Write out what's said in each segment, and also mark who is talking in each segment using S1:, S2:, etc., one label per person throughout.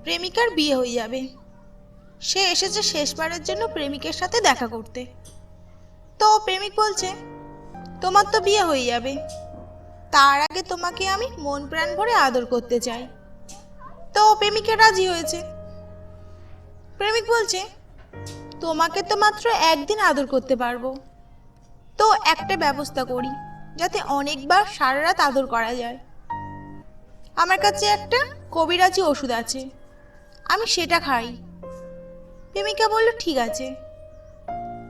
S1: প্রেমিকার বিয়ে হয়ে যাবে। সে এসেছে শেষবারের জন্য প্রেমিকের সাথে দেখা করতে। তো প্রেমিক বলছে, তোমার তো বিয়ে হয়ে যাবে, তার আগে তোমাকে আমি মন প্রাণ ভরে আদর করতে চাই। তো প্রেমিকা রাজি হয়েছে। প্রেমিক বলছে, তোমাকে তো মাত্র একদিন আদর করতে পারবো, তো একটা ব্যবস্থা করি যাতে অনেকবার সারা রাত আদর করা যায়। আমার কাছে একটা কবিরাজি ওষুধ আছে, আমি সেটা খাই। প্রেমিকা বলল, ঠিক আছে।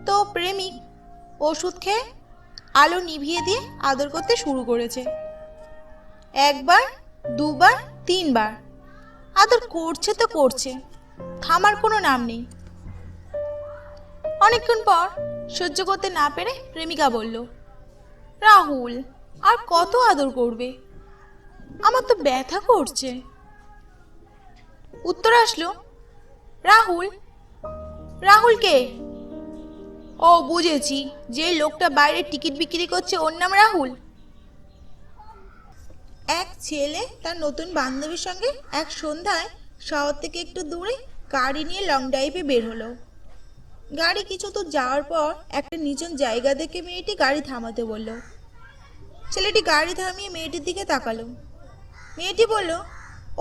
S1: তো প্রেমিক ওষুধ খেয়ে আলো নিভিয়ে দিয়ে আদর করতে শুরু করেছে। একবার, দুবার, তিনবার আদর করছে তো করছে, থামার কোনো নাম নেই। অনেকক্ষণ পর সহ্য করতে না পেরে প্রেমিকা বলল, রাহুল, আর কত আদর করবে? আমার তো ব্যথা করছে। উত্তর আসলো, রাহুল। রাহুল কে? ও, বুঝেছি, যে লোকটা বাইরে টিকিট বিক্রি করছে ওর নাম রাহুল। এক ছেলে তার নতুন বান্ধবীর সঙ্গে এক সন্ধ্যায় শহর থেকে একটু দূরে গাড়ি নিয়ে লং ড্রাইভে বের হলো। গাড়ি কিছু দূর যাওয়ার পর একটা নির্জন জায়গা দেখে মেয়েটি গাড়ি থামাতে বলল। ছেলেটি গাড়ি থামিয়ে মেয়েটির দিকে তাকালো। মেয়েটি বলল,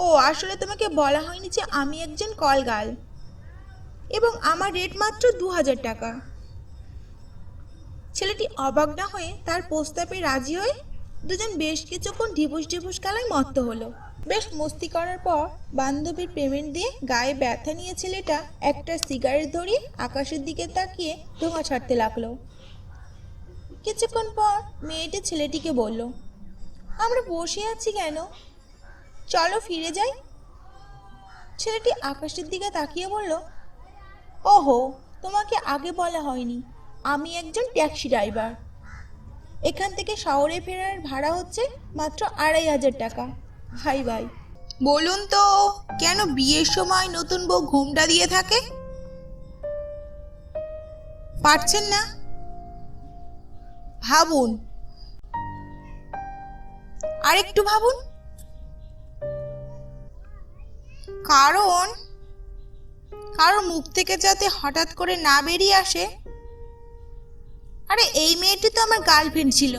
S1: ও, আসলে তোমাকে বলা হয়নি যে আমি একজন কল গার্ল এবং আমার রেট মাত্র 2000 টাকা। ছেলেটি অবাক না হয়ে তার প্রস্তাবে রাজি হয়ে দুজন বেশ কিছুক্ষণ ঢিপুস ঢিপুস খেলায় মত্ত হলো। বেশ মস্তি করার পর বান্ধবীর পেমেন্ট দিয়ে গায়ে ব্যথা নিয়ে ছেলেটা একটা সিগারেট ধরিয়ে আকাশের দিকে তাকিয়ে ধোঁয়া ছাড়তে লাগলো। কিছুক্ষণ পর মেয়েটি ছেলেটিকে বলল, আমরা বসে আছি কেন, চলো ফিরে যাই। ছেলেটি আকাশের দিকে তাকিয়ে বলল, ওহো, তোমাকে আগে বলা হয়নি, আমি একজন ট্যাক্সি ড্রাইভার। এখান থেকে শহরে ফেরার ভাড়া হচ্ছে মাত্র 2500 টাকা। ভাই ভাই, বলুন তো কেন বিয়ের সময় নতুন বউ ঘোমটা দিয়ে থাকে? পারছেন না? ভাবুন, আরেকটু ভাবুন। কারণ কারোর মুখ থেকে যাতে হঠাৎ করে না বেরিয়ে আসে, আরে এই মেয়েটি তো আমার গার্লফ্রেন্ড ছিল।